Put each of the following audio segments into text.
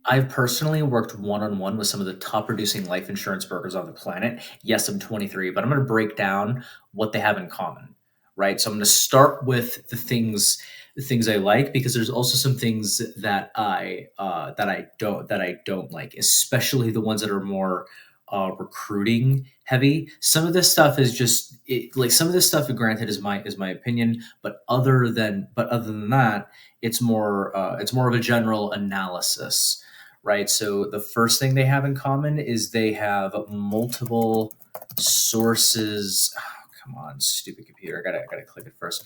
I've personally worked one-on-one with some of the top producing life insurance brokers on the planet. Yes, I'm 23, but I'm going to break down what they have in common, right? So I'm going to start with the things I like, because there's also some things that I don't like, especially the ones that are more recruiting heavy. Some of this stuff is just like some of this stuff. Granted, is my opinion, but other than that, it's more of a general analysis, right? So the first thing they have in common is they have multiple sources. Oh, come on, stupid computer! I gotta click it first.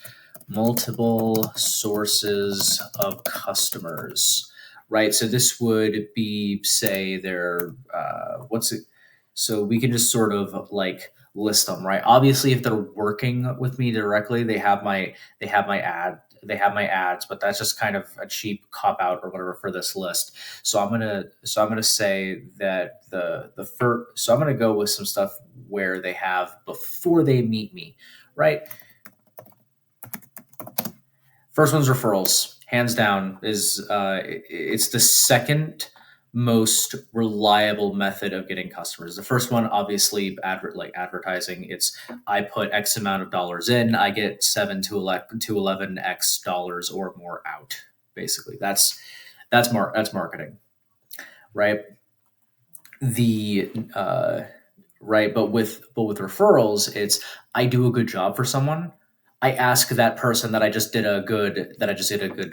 Multiple sources of customers, right? So this would be, say, their what's it? So we can just sort of like list them, right? Obviously, if they're working with me directly, they have my ad they have my ads, but that's just kind of a cheap cop out or whatever for this list. So I'm gonna say that the first so I'm gonna go with some stuff where they have before they meet me, right? First one's referrals, hands down. It's the second most reliable method of getting customers. The first one, obviously, advertising. It's I put X amount of dollars in, I get 7 to 11 X dollars or more out. Basically, that's marketing, right? The right, but with referrals, it's I do a good job for someone. I ask that person that I just did a good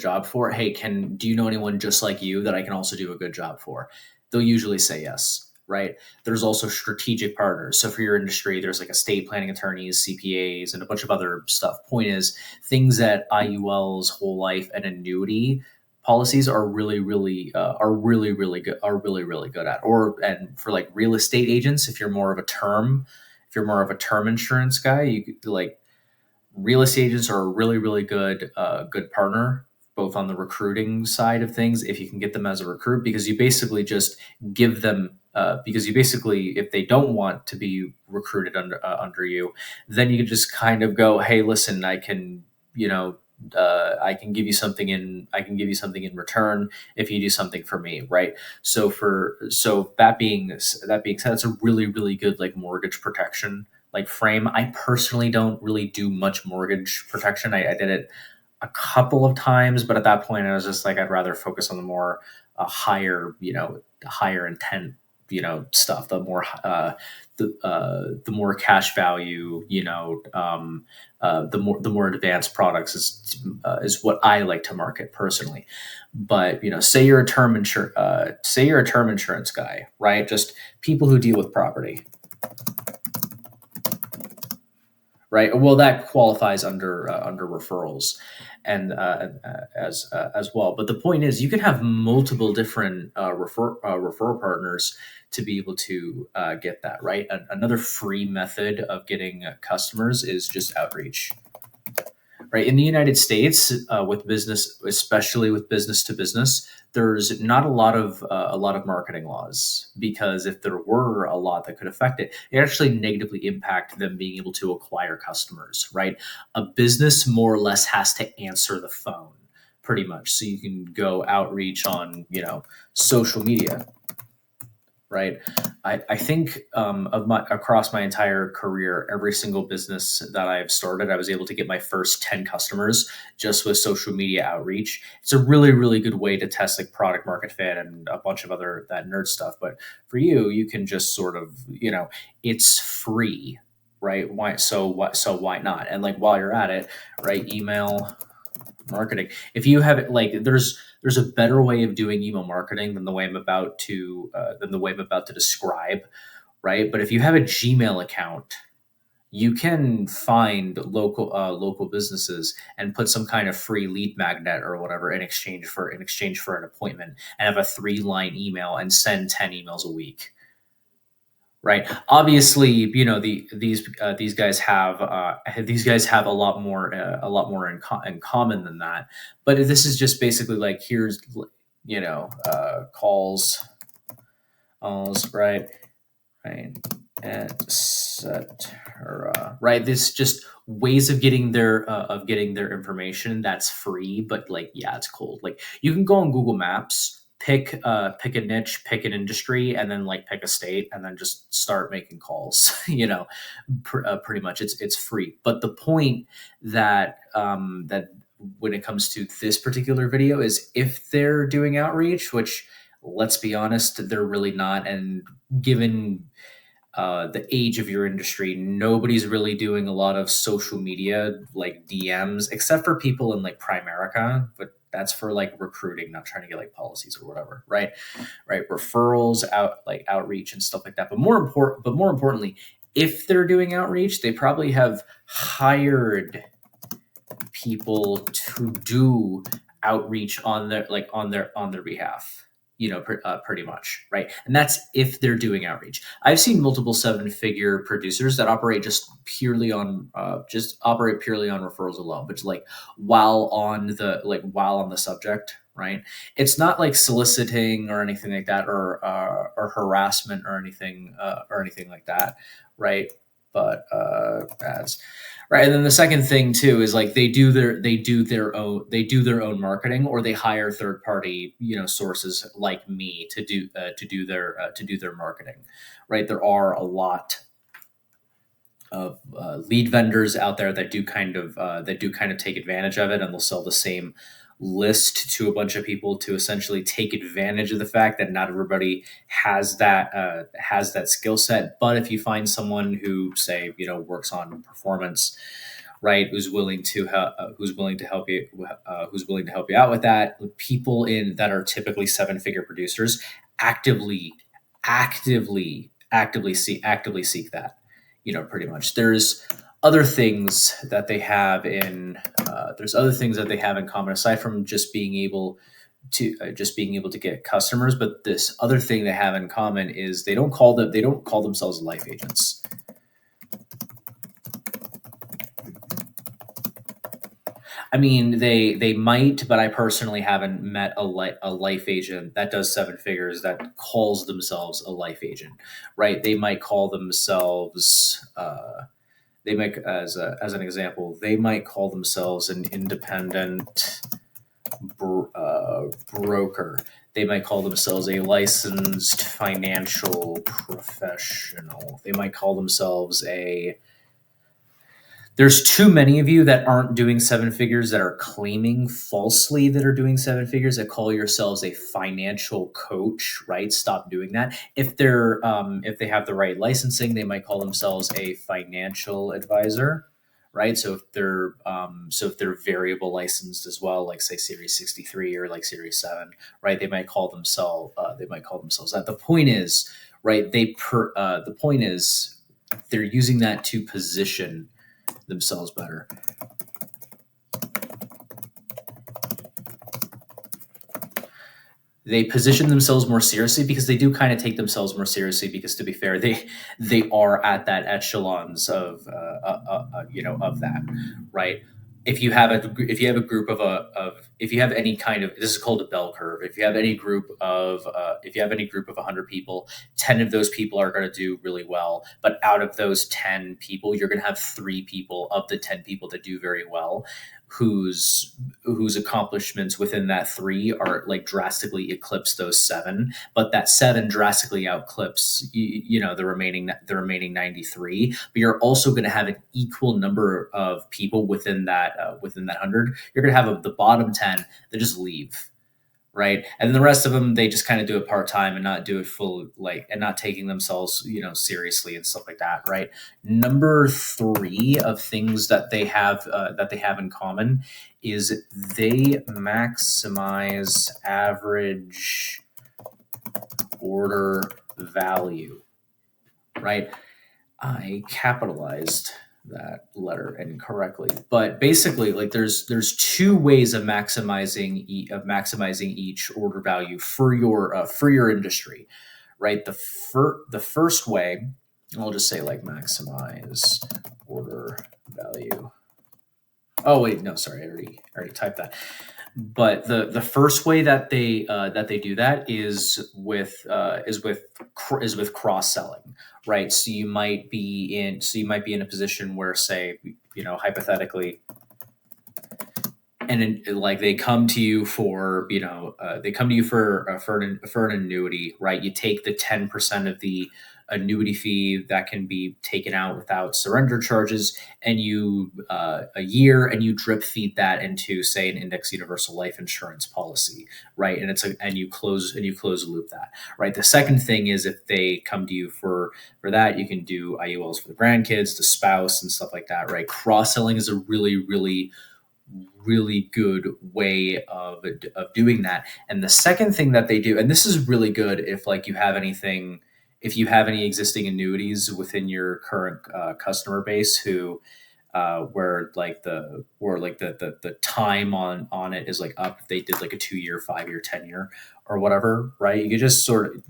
job for, hey, can do you know anyone just like you that I can also do a good job for? They'll usually say yes, right? There's also strategic partners. So for your industry, there's like estate planning attorneys, CPAs, and a bunch of other stuff. Point is, things that IULs, whole life, and annuity policies are really good at. Or and for like real estate agents, if you're more of a term insurance guy, you could like real estate agents are a really good partner, both on the recruiting side of things, if you can get them as a recruit, because you basically just give them because you basically, if they don't want to be recruited under you, then you can just kind of go, hey, listen, I can, you know, I can give you something in return if you do something for me, right? So that being said, it's a really good like mortgage protection like frame. I personally don't really do much mortgage protection. I did it a couple of times, but at that point I was just like, I'd rather focus on the more higher, higher intent, stuff, the more cash value, the more advanced products is what I like to market personally. But say you're a term insurance guy, right? Just people who deal with property, right? Well, that qualifies under referrals and as well. But the point is, you can have multiple different referral partners to be able to get that, right. Another free method of getting customers is just outreach, right? In the United States, with business, especially with business to business, there's not a lot of marketing laws, because if there were a lot that could affect it, it actually negatively impact them being able to acquire customers, right? A business more or less has to answer the phone, pretty much. So you can go outreach on social media, right? I think of my across my entire career, every single business that I've started, I was able to get my first 10 customers just with social media outreach. It's a really good way to test like product market fit and a bunch of other that nerd stuff. But for you, you can just sort of, it's free, right? Why not? And like while you're at it, right, email marketing. If you have it, like there's a better way of doing email marketing than the way I'm about to describe, right? But if you have a Gmail account, you can find local businesses and put some kind of free lead magnet or whatever in exchange for an appointment, and have a 3-line email and send 10 emails a week, right? Obviously, these guys have a lot more in common than that. But this is just basically like, here's calls, right, right, etc. Right. This just ways of getting their information that's free, but like, yeah, it's cold. Like, you can go on Google Maps pick a niche, pick an industry, and then like pick a state, and then just start making calls. Pretty much it's free. But the point that when it comes to this particular video is if they're doing outreach, which let's be honest, they're really not. And given the age of your industry, nobody's really doing a lot of social media like DMs, except for people in like Primerica, but that's for like recruiting, not trying to get like policies or whatever, right? Right, referrals, outreach and stuff like that. But more importantly, if they're doing outreach, they probably have hired people to do outreach on their behalf, pretty much, right? And that's if they're doing outreach. I've seen multiple seven-figure producers that operate just operate purely on referrals alone, but like while on the subject, right? It's not like soliciting or anything like that, or harassment or anything like that, right? But ads. Right, and then the second thing too is like they do their own marketing, or they hire third party sources like me to do their marketing. Right, there are a lot of lead vendors out there that do kind of take advantage of it, and they'll sell the same list to a bunch of people to essentially take advantage of the fact that not everybody has that skill set. But if you find someone who say works on performance, right, who's willing to help you out with that, people in that are typically seven-figure producers actively seek that. Pretty much. Other things that they have in there's other things that they have in common aside from just being able to get customers. But this other thing they have in common is they don't call themselves life agents. I mean, they might, but I personally haven't met a life agent that does seven figures that calls themselves a life agent, right? They might call themselves. They make as an example, they might call themselves an independent broker. They might call themselves a licensed financial professional. They might call themselves a. There's too many of you that aren't doing seven figures that are claiming falsely that are doing seven figures that call yourselves a financial coach, right? Stop doing that. If they have the right licensing, they might call themselves a financial advisor, right? So if they're variable licensed as well, like say Series 63 or like Series 7, right? They might call themselves that. The point is, right? The point is they're using that to position themselves better. They position themselves more seriously because they do kind of take themselves more seriously, because to be fair, they are at that echelons of of that, right? If you have a group if you have any kind of, this is called a bell curve. If you have any group of 100 people, 10 of those people are going to do really well, but out of those 10 people, you're going to have 3 people of the 10 people that do very well, whose accomplishments within that 3 are like drastically eclipse those 7, but that 7 drastically outclips the remaining 93. But you're also going to have an equal number of people within that 100. You're going to have the bottom 10 that just leave, right? And then the rest of them, they just kind of do it part-time and not do it full, and not taking themselves seriously and stuff like that, right? Number 3 of things that they have in common is they maximize average order value, right? I capitalized that letter incorrectly, but basically, like there's 2 ways of maximizing each order value for your industry, right? The first way, I'll just say like maximize order value. Oh wait, no, sorry, I already typed that. But the first way that they do that is with cross selling, right? So you might be in a position where, say, hypothetically, like they come to you for, they come to you for an annuity, right? You take the 10% of the annuity fee that can be taken out without surrender charges, and you a year, and you drip feed that into, say, an index universal life insurance policy, right? And you close a loop that, right? The second thing is, if they come to you for that, you can do IULs for the grandkids, the spouse, and stuff like that, right? Cross selling is a really good way of doing that. And the second thing that they do, and this is really good if like you have anything, if you have any existing annuities within your current customer base who where like the time on it is like up, if they did like a 2 year, 5 year, 10 year, or whatever, right? You could just sort of,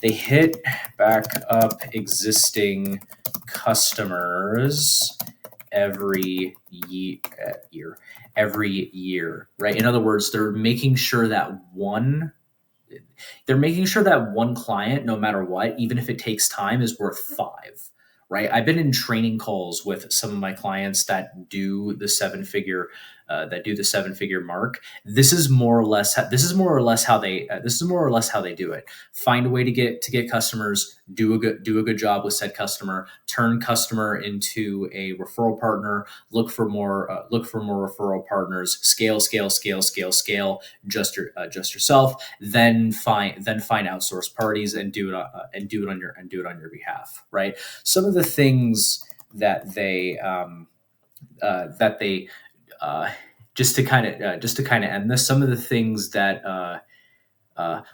they hit back up existing customers every year, every year, right? In other words, they're making sure that one client, no matter what, even if it takes time, is worth five, right? I've been in training calls with some of my clients that do the seven figure mark. This is more or less how they do it. Find a way to get customers, do a good job with said customer, turn customer into a referral partner, look for more referral partners, scale, just yourself, then find outsourced parties and do it on your behalf, right? Some of the things that they just to kind of end this, some of the things that a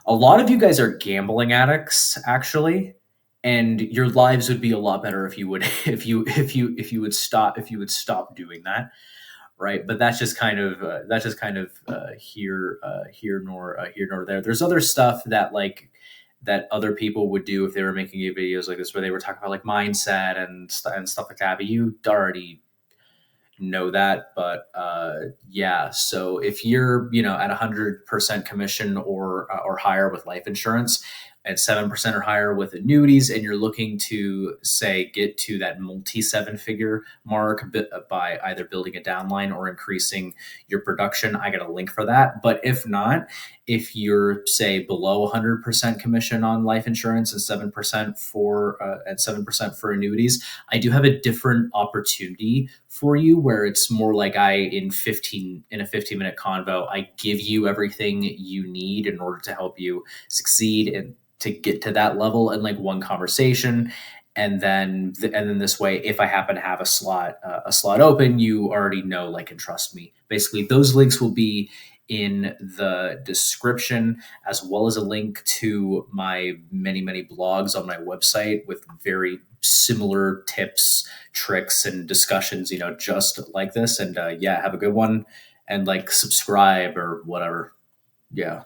lot of you guys are gambling addicts, actually, and your lives would be a lot better if you would if you would stop doing that, right? But that's just kind of here nor there. There's other stuff that like that other people would do if they were making videos like this, where they were talking about like mindset and stuff like that. But you already know that. But yeah, so if you're at 100% commission or higher with life insurance, at 7% or higher with annuities, and you're looking to, say, get to that multi seven figure mark by either building a downline or increasing your production, I got a link for that. But if not, if you're, say, below 100% commission on life insurance and 7% for annuities, I do have a different opportunity for you, where it's more like in a 15-minute convo, I give you everything you need in order to help you succeed and to get to that level in like one conversation. And then this way, if I happen to have a slot open, you already know, like, and trust me. Basically, those links will be in the description, as well as a link to my many blogs on my website with very similar tips, tricks, and discussions, just like this. And yeah, have a good one, and like subscribe or whatever. Yeah.